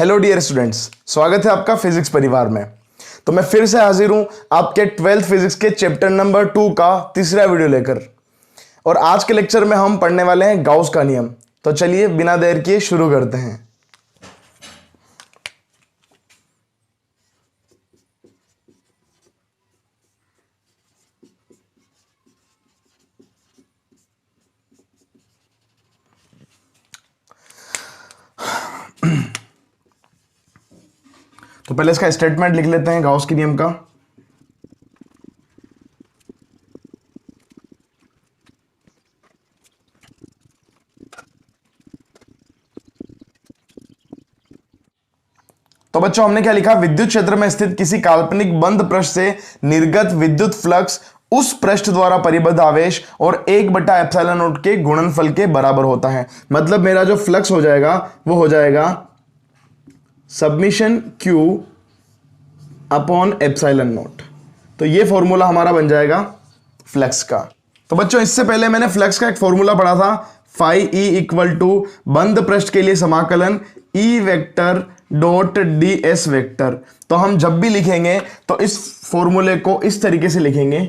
Hello dear students, स्वागत है आपका फिजिक्स परिवार में। तो मैं फिर से हाजिर हूं आपके 12th फिजिक्स के चैप्टर नंबर 2 का तीसरा वीडियो लेकर। और आज के लेक्चर में हम पढ़ने वाले हैं गाउस का नियम। तो चलिए बिना देर किए शुरू करते हैं। तो पहले इसका स्टेटमेंट लिख लेते हैं गाउस के नियम का। तो बच्चों हमने क्या लिखा, विद्युत क्षेत्र में स्थित किसी काल्पनिक बंद पृष्ठ से निर्गत विद्युत फ्लक्स उस पृष्ठ द्वारा परिबद्ध आवेश और 1/ε0 के गुणनफल के बराबर होता है। मतलब मेरा जो फ्लक्स हो जाएगा वो हो जाएगा सबमिशन Q अपॉन ε0। तो ये फॉर्मूला हमारा बन जाएगा फ्लक्स का। तो बच्चों इससे पहले मैंने फ्लक्स का एक फॉर्मूला पढ़ा था, फाई ई इक्वल टू बंद पृष्ठ के लिए समाकलन E vector dot D S vector. तो हम जब भी लिखेंगे तो इस फॉर्मूले को इस तरीके से लिखेंगे,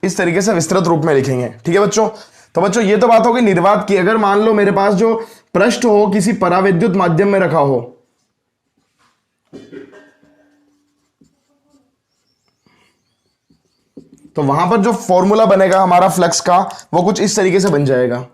इस तरीके से विस्तृत रूप में लिखेंगे। ठीक है बच्चों। तो बच्चों ये तो बात हो गई निर्वात की। अगर मान लो मेरे पास जो पृष्ठ हो किसी परावैद्युत माध्यम में रखा हो, तो वहां पर जो फॉर्मूला बनेगा हमारा फ्लक्स का वो कुछ इस तरीके से बन जाएगा।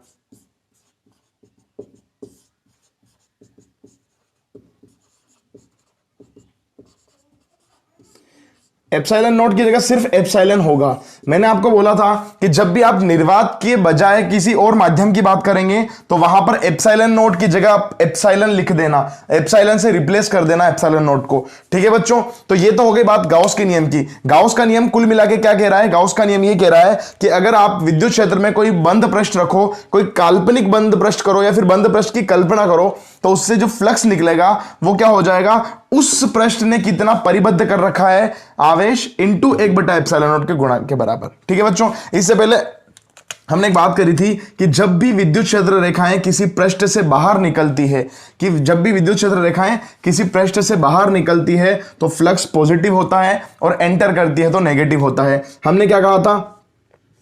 एप्सिलॉन नॉट की जगह सिर्फ एप्सिलॉन होगा। मैंने आपको बोला था कि जब भी आप निर्वात के बजाय किसी और माध्यम की बात करेंगे तो वहां पर एप्सिलॉन नॉट की जगह आप एप्सिलॉन लिख देना, एप्सिलॉन से रिप्लेस कर देना एप्सिलॉन नॉट को। ठीक है बच्चों। तो ये तो हो गई बात गाउस के नियम की। गाउस का नियम कुल मिला के क्या कह रहा है? गाउस का नियम ये कह रहा है कि अगर आप विद्युत क्षेत्र में कोई बंद पृष्ठ रखो, कोई काल्पनिक बंद पृष्ठ करो या फिर बंद पृष्ठ की कल्पना करो, तो उससे जो फ्लक्स निकलेगा वो क्या हो जाएगा, उस पृष्ठ ने कितना परिबद्ध कर रखा है आवेश इंटू 1/ε0 के गुणा के बराबर। ठीक है बच्चों। इससे पहले हमने एक बात करी थी कि जब भी विद्युत क्षेत्र रेखाएं किसी पृष्ठ से बाहर निकलती है, कि जब भी विद्युत क्षेत्र रेखाएं किसी पृष्ठ से बाहर निकलती है तो फ्लक्स पॉजिटिव होता है और एंटर करती है तो नेगेटिव होता है। हमने क्या कहा था?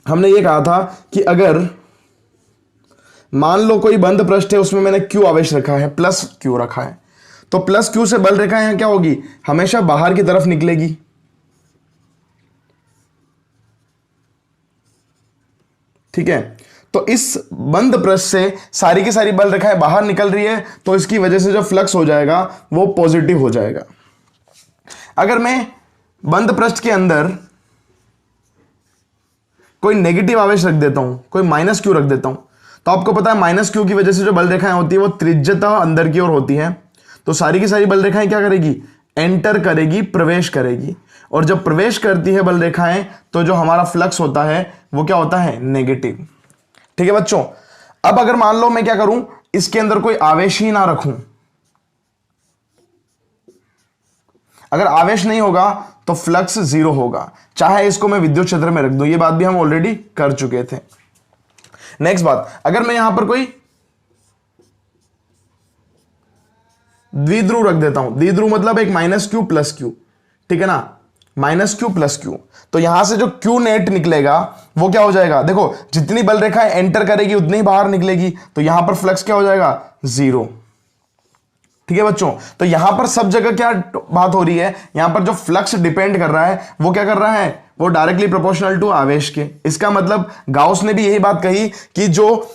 हमने ये कहा था कि अगर मान लो कोई बंद पृष्ठ है, उसमें मैंने Q आवेश रखा है, प्लस Q रखा है, तो प्लस Q से बल रेखा यहां क्या होगी, हमेशा बाहर की तरफ निकलेगी। ठीक है। तो इस बंद पृष्ठ से सारी की सारी बल रेखाएं बाहर निकल रही है, तो इसकी वजह से जो फ्लक्स हो जाएगा वो पॉजिटिव हो जाएगा। अगर मैं बंद पृष्ठ के अंदर कोई नेगेटिव आवेश रख देता हूं, कोई -Q रख देता हूं, तो आपको पता है -Q की वजह से जो बल रेखाएं होती है वो त्रिज्यता अंदर की ओर होती है। तो सारी की सारी बल रेखाएं क्या करेगी, एंटर करेगी, प्रवेश करेगी। और जब प्रवेश करती है बल रेखाएं तो जो हमारा फ्लक्स होता है वो क्या होता है, नेगेटिव। ठीक है बच्चों। अब अगर मान लो मैं क्या करूं, इसके अंदर कोई आवेश ही ना रखूं, अगर आवेश नहीं होगा तो फ्लक्स 0 होगा, चाहे इसको मैं विद्युत क्षेत्र में रख दूं। ये बात भी हम ऑलरेडी कर चुके थे। नेक्स्ट बात, अगर मैं यहां पर कोई द्विध्रुव रख देता हूं, द्विध्रुव मतलब एक -Q प्लस Q, ठीक है ना, -Q प्लस Q, तो यहां से जो Q नेट निकलेगा वो क्या हो जाएगा, देखो जितनी बल रेखाएं एंटर करेगी उतनी ही बाहर निकलेगी, तो यहां पर फ्लक्स क्या हो जाएगा, 0। ठीक है बच्चों। तो यहां पर सब जगह क्या बात हो रही है, यहां पर जो फ्लक्स डिपेंड कर रहा है वो क्या कर रहा है, वो डायरेक्टली प्रोपोर्शनल टू आवेश के। इसका मतलब गाउस ने भी यही बात कही कि जो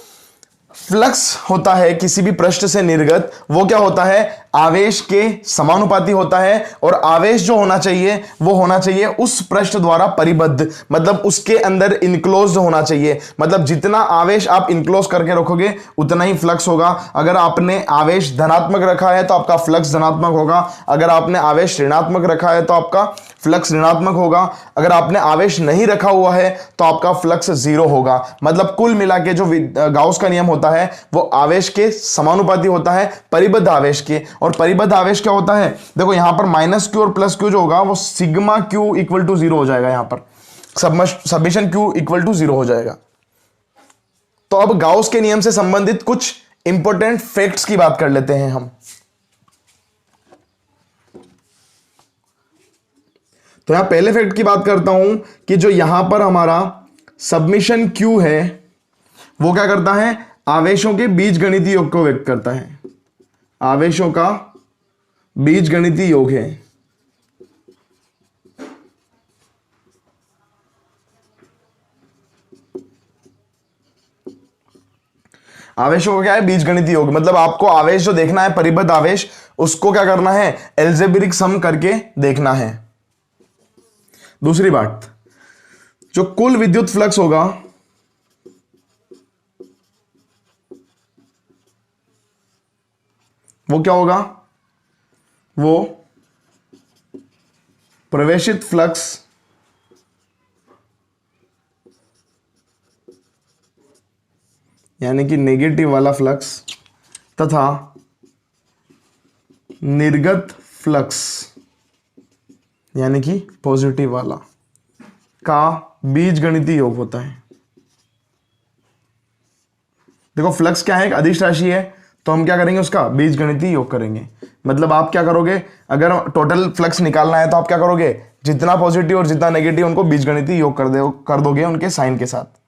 फ्लक्स होता है किसी भी पृष्ठ से निर्गत वो क्या होता है, आवेश के समानुपाती होता है। और आवेश जो होना चाहिए वो होना चाहिए उस पृष्ठ द्वारा परिबद्ध, मतलब उसके अंदर इनक्लोज होना चाहिए। मतलब जितना आवेश आप इनक्लोज करके रखोगे उतना ही फ्लक्स होगा। अगर आपने आवेश धनात्मक रखा है तो आपका फ्लक्स धनात्मक होगा, अगर आपने आवेश ऋणात्मक रखा है तो आपका फ्लक्स ऋणात्मक होगा, अगर आपने आवेश नहीं रखा हुआ है तो आपका फ्लक्स 0 होगा। मतलब कुल मिला के जो गाउस का नियम होता होता है वो आवेश के समानुपाती होता है परिबद्ध आवेश के। और परिबद्ध आवेश क्या होता है, देखो यहां पर माइनस क्यू और प्लस क्यू जो होगा वो सिग्मा क्यू इक्वल टू 0 हो जाएगा, यहां पर सबमिशन क्यू इक्वल टू 0 हो जाएगा। तो अब गाउस के नियम से संबंधित कुछ इंपॉर्टेंट फैक्ट्स की बात कर लेते हैं हम। तो यहां पहले फैक्ट की बात करता हूं कि जो यहां पर हमारा सबमिशन क्यू है वो क्या करता है, आवेशों के बीजगणितीय योग को व्यक्त करता है। आवेशों का बीजगणितीय योग है। आवेशों का क्या है, बीजगणितीय योग। मतलब आपको आवेश जो देखना है परिबद्ध आवेश, उसको क्या करना है, एल्जेब्रिक सम करके देखना है। दूसरी बात, जो कुल विद्युत फ्लक्स होगा वो क्या होगा, वो प्रवेशित फ्लक्स यानी कि नेगेटिव वाला फ्लक्स तथा निर्गत फ्लक्स यानी कि पॉजिटिव वाला का बीजगणितीय योग होता है। देखो फ्लक्स क्या है, एक अदिश राशि है, तो हम क्या करेंगे, उसका बीजगणितीय योग करेंगे। मतलब आप क्या करोगे, अगर टोटल फ्लक्स निकालना है तो आप क्या करोगे, जितना पॉजिटिव और जितना नेगेटिव उनको बीजगणितीय योग कर दोगे उनके साइन के साथ।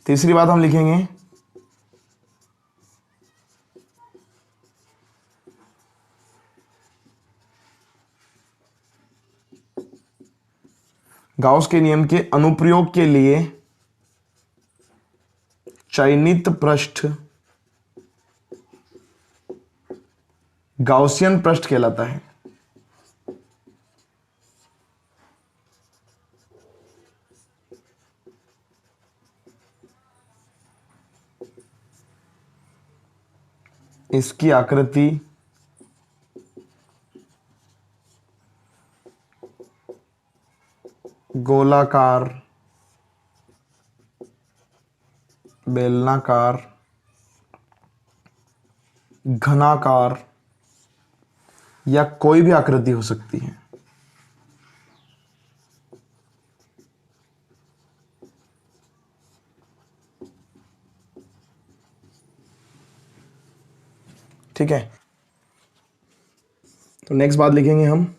तीसरी बात हम लिखेंगे, गाउस के नियम के अनुप्रयोग के लिए चयनित पृष्ठ गाउसियन पृष्ठ कहलाता है। इसकी आकृति गोलाकार, बेलनाकार, घनाकार या कोई भी आकृति हो सकती है। ठीक है, तो नेक्स्ट बात लिखेंगे हम,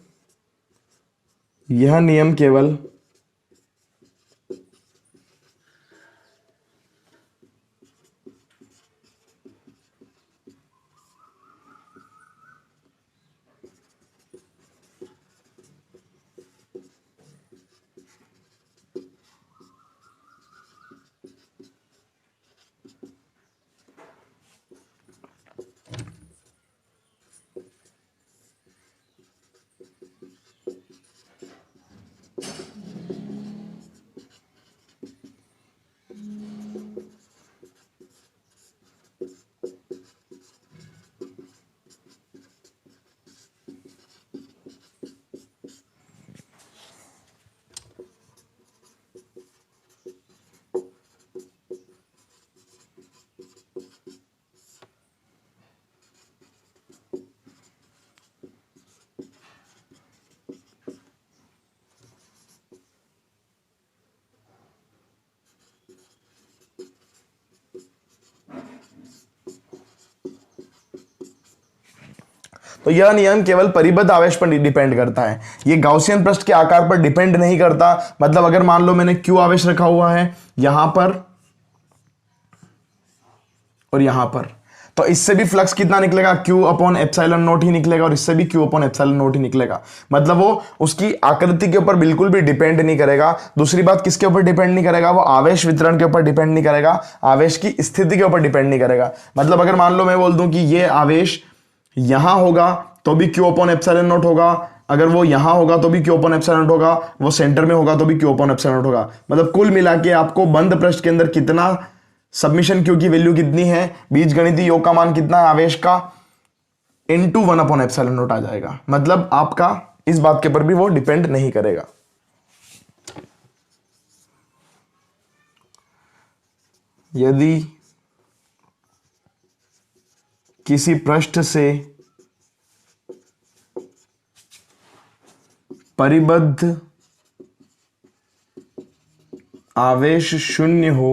यह नियम केवल तो यह नियम केवल परिबद्ध आवेश पर डिपेंड करता है, ये गाउसियन पृष्ठ के आकार पर डिपेंड नहीं करता। मतलब अगर मान लो मैंने क्यू आवेश रखा हुआ है यहां पर और यहां पर, तो इससे भी फ्लक्स कितना निकलेगा, क्यू अपॉन एप्सिलॉन नॉट ही निकलेगा, और इससे भी क्यू अपॉन एप्सिलॉन नॉट ही निकलेगा। मतलब वो उसकी आकृति के ऊपर बिल्कुल भी डिपेंड नहीं करेगा। दूसरी बात, किसके ऊपर डिपेंड नहीं करेगा, वो आवेश वितरण के ऊपर डिपेंड नहीं करेगा, आवेश की स्थिति के ऊपर डिपेंड नहीं करेगा। मतलब अगर मान लो मैं बोल दूं कि ये आवेश यहां होगा तो भी क्यू अपॉन एप्सिलॉन नॉट होगा, अगर वो यहां होगा तो भी क्यू अपॉन एप्सिलॉन नॉट होगा, वो सेंटर में होगा तो भी क्यू अपॉन एप्सिलॉन नॉट होगा। मतलब कुल मिला के आपको बंद पृष्ठ के अंदर कितना सबमिशन क्यू की वैल्यू कितनी है, बीजगणितीय योग का मान कितना है आवेश का, इनटू 1 अपॉन एप्सिलॉन नॉट आ जाएगा। मतलब आपका इस बात के ऊपर भी वो डिपेंड नहीं करेगा। यदि किसी पृष्ठ से परिबद्ध आवेश शून्य हो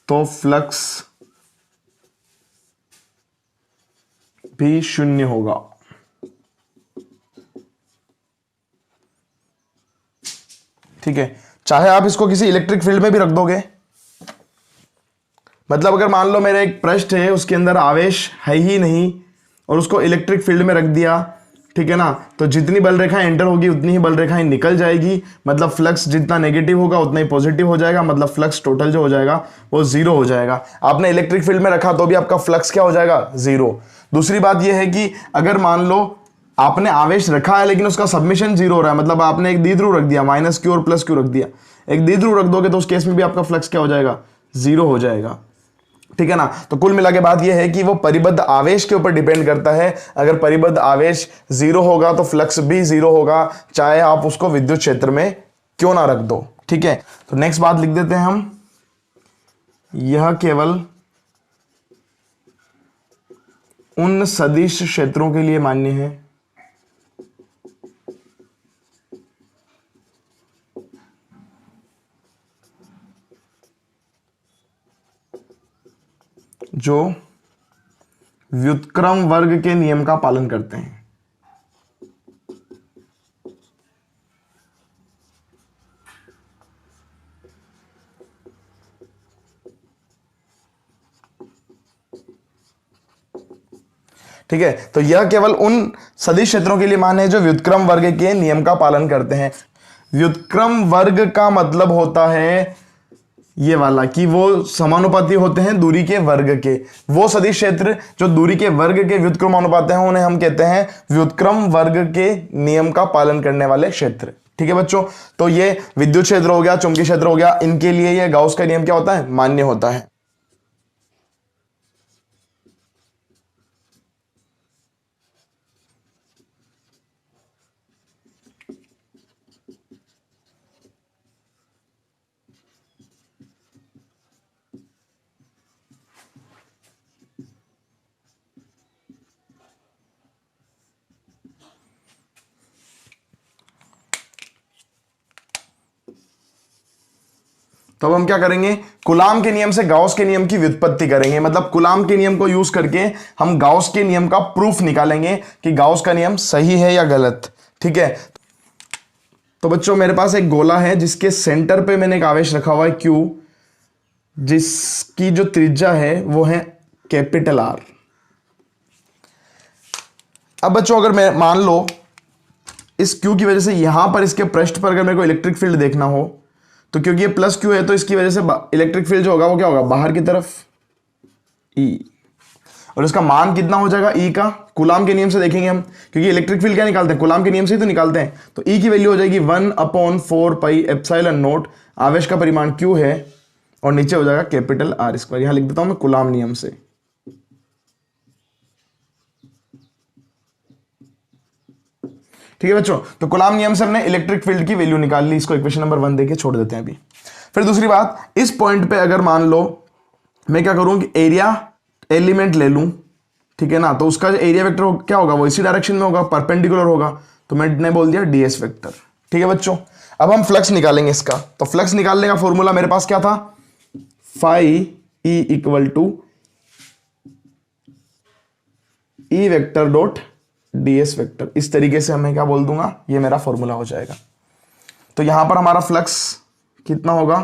तो फ्लक्स भी शून्य होगा। ठीक है, चाहे आप इसको किसी इलेक्ट्रिक फील्ड में भी रख दोगे। मतलब अगर मान लो मेरा एक पृष्ठ है, उसके अंदर आवेश है ही नहीं और उसको इलेक्ट्रिक फील्ड में रख दिया, ठीक है ना, तो जितनी बल रेखाएं एंटर होगी उतनी ही बल रेखाएं निकल जाएगी। मतलब फ्लक्स जितना नेगेटिव होगा उतना ही पॉजिटिव हो जाएगा। मतलब फ्लक्स टोटल जो हो जाएगा वो जीरो हो जाएगा। आपने इलेक्ट्रिक फील्ड में रखा तो भी आपका फ्लक्स क्या हो जाएगा? जीरो। दूसरी बात यह है कि अगर मान लो आपने आवेश रखा है लेकिन उसका सबमिशन जीरो हो रहा है, मतलब आपने एक द्विध्रुव रख दिया, माइनस क्यू और प्लस क्यू रख दिया, एक द्विध्रुव रख दोगे तो उस केस में भी आपका फ्लक्स क्या हो जाएगा? जीरो हो जाएगा। ठीक है ना। तो कुल मिला के बात यह है कि वो परिबद्ध आवेश के ऊपर डिपेंड करता है। अगर परिबद्ध आवेश जीरो होगा तो फ्लक्स भी जीरो होगा, चाहे आप उसको विद्युत क्षेत्र में क्यों ना रख दो। ठीक है, तो नेक्स्ट बात लिख देते हैं हम, यह केवल उन सदिश क्षेत्रों के लिए मान्य है जो व्युत्क्रम वर्ग के नियम का पालन करते हैं। ठीक है, तो यह केवल उन सदिश क्षेत्रों के लिए मान्य है जो व्युत्क्रम वर्ग के नियम का पालन करते हैं। व्युत्क्रम वर्ग का मतलब होता है ये वाला कि वो समानुपाती होते हैं दूरी के वर्ग के। वो सदिश क्षेत्र जो दूरी के वर्ग के व्युत्क्रमानुपाती हैं उन्हें हम कहते हैं व्युत्क्रम वर्ग के नियम का पालन करने वाले क्षेत्र। ठीक है बच्चों, तो ये विद्युत क्षेत्र हो गया, चुंबकीय क्षेत्र हो गया, इनके लिए ये गाउस का नियम क्या होता है? मान्य होता है। तो अब हम क्या करेंगे? कूलाम के नियम से गाउस के नियम की व्युत्पत्ति करेंगे। मतलब कूलाम के नियम को यूज करके हम गाउस के नियम का प्रूफ निकालेंगे कि गाउस का नियम सही है या गलत। ठीक है, तो बच्चों मेरे पास एक गोला है जिसके सेंटर पे मैंने एक आवेश रखा हुआ है Q, जिसकी जो त्रिज्या है वो है कैपिटल R। अब बच्चों अगर मैं मान लो इस Q की वजह से यहां पर इसके पृष्ठ पर अगर मेरे को इलेक्ट्रिक फील्ड देखना हो तो क्योंकि ये प्लस Q है तो इसकी वजह से इलेक्ट्रिक फील्ड जो होगा वो क्या होगा? बाहर की तरफ E, और इसका मान कितना हो जाएगा E का? कूलाम के नियम से देखेंगे हम, क्योंकि इलेक्ट्रिक फील्ड क्या निकालते हैं? कूलाम के नियम से ही तो निकालते हैं। तो E की वैल्यू हो जाएगी 1/4 पाई एप्सिलॉन नॉट, आवेश का परिमाण Q है और नीचे हो जाएगा कैपिटल R स्क्वायर। यहां लिख देता हूं मैं कूलाम नियम से। ठीक है बच्चों, तो कूलाम नियम से हमने इलेक्ट्रिक फील्ड की वैल्यू निकाल ली। इसको इक्वेशन नंबर 1 देके छोड़ देते हैं अभी। फिर दूसरी बात, इस पॉइंट पे अगर मान लो मैं क्या करूं कि एरिया एलिमेंट ले लूं, ठीक है ना, तो उसका जो एरिया वेक्टर क्या होगा? वो इसी डायरेक्शन में होगा, परपेंडिकुलर होगा, तो मैंने बोल दिया ds वेक्टर। ठीक है बच्चों, अब हम फ्लक्स निकालेंगे इसका। तो फ्लक्स निकालने का फॉर्मूला मेरे पास क्या था? Phi E equal to E vector dot ds vector. इस तरीके से मैं क्या बोल दूंगा? ये मेरा फॉर्मूला हो जाएगा। तो यहां पर हमारा फ्लक्स कितना होगा?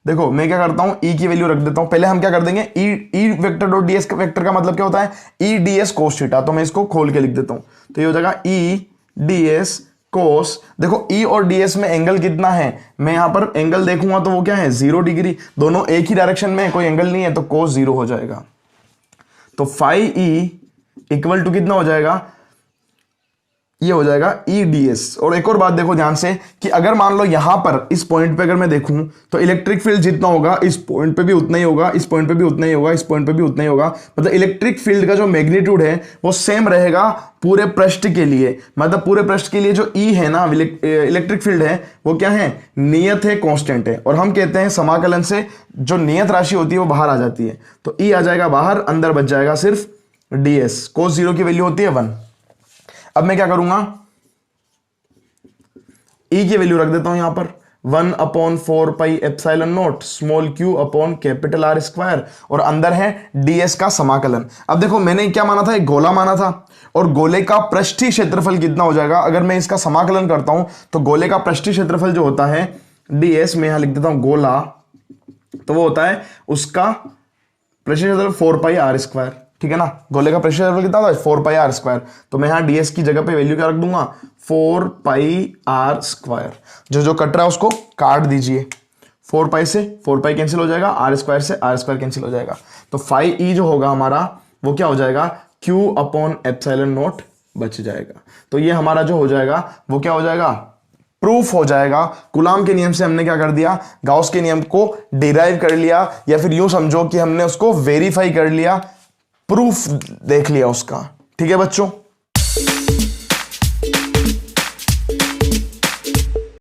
देखो मैं क्या करता हूं, E की वैल्यू रख देता हूं। पहले हम क्या कर देंगे? E vector dot ds vector का मतलब क्या होता है? E ds cos theta. तो मैं इसको खोल के लिख देता हूं, तो ये हो जाएगा E ds cos। देखो E और ds में एंगल कितना है? मैं यहां पर एंगल देखूंगा तो वो क्या है? 0 डिग्री। दोनों एक ही डायरेक्शन में, कोई एंगल नहीं है, तो cos 0 हो जाएगा। तो फाई E इक्वल टू कितना हो जाएगा? ये हो जाएगा EDS। और एक और बात देखो ध्यान से कि अगर मान लो यहां पर इस पॉइंट पे अगर मैं देखूं तो इलेक्ट्रिक फील्ड जितना होगा इस पॉइंट पे भी उतना ही होगा, इस पॉइंट पे भी उतना ही होगा, इस पॉइंट पे भी उतना ही होगा। मतलब इलेक्ट्रिक फील्ड का जो मैग्नीट्यूड है वो सेम रहेगा पूरे पृष्ठ के लिए। मतलब पूरे पृष्ठ के लिए जो E है ना, इलेक्ट्रिक फील्ड है, वो क्या है, नियत है, कांस्टेंट है। और हम कहते हैं समाकलन से जो नियत राशि होती है वो बाहर आ जाती है। तो E आ जाएगा बाहर, अंदर बच जाएगा सिर्फ DS। cos 0 की वैल्यू होती है 1। अब मैं क्या करूंगा, E की वैल्यू रख देता हूं यहां पर 1/4πε0 small q upon capital R square, और अंदर है DS का समाकलन। अब देखो मैंने क्या माना था, एक गोला माना था, और गोले का पृष्ठीय क्षेत्रफल कितना हो जाएगा, अगर मैं इसका समाकलन करता हूं तो गोले का पृष्ठीय क्षेत्रफल जो होता है DS, मैं यहां लिख देता हूं गोला, तो वो होता है उसका पृष्ठीय क्षेत्रफल 4πr स्क्वायर। ठीक है ना, गोले का पृष्ठीय क्षेत्रफल कितना होता है 4πr स्क्वायर। तो मैं यहां DS की जगह पे वैल्यू क्या रख दूंगा 4πr स्क्वायर। जो कट रहा है उसको काट दीजिए, 4π से 4π कैंसिल हो जाएगा, R स्क्वायर से R स्क्वायर कैंसिल हो जाएगा। तो फाई E जो होगा हमारा वो क्या हो जाएगा Q अपॉन एप्सिलॉन नॉट बच जाएगा। तो ये हमारा जो हो जाएगा वो क्या हो जाएगा, प्रूफ हो जाएगा। कूलाम के नियम से हमने क्या कर दिया, गाउस के नियम को डिराइव कर लिया, या फिर यूं समझो कि हमने उसको वेरीफाई कर लिया, प्रूफ देख लिया उसका। ठीक है बच्चों।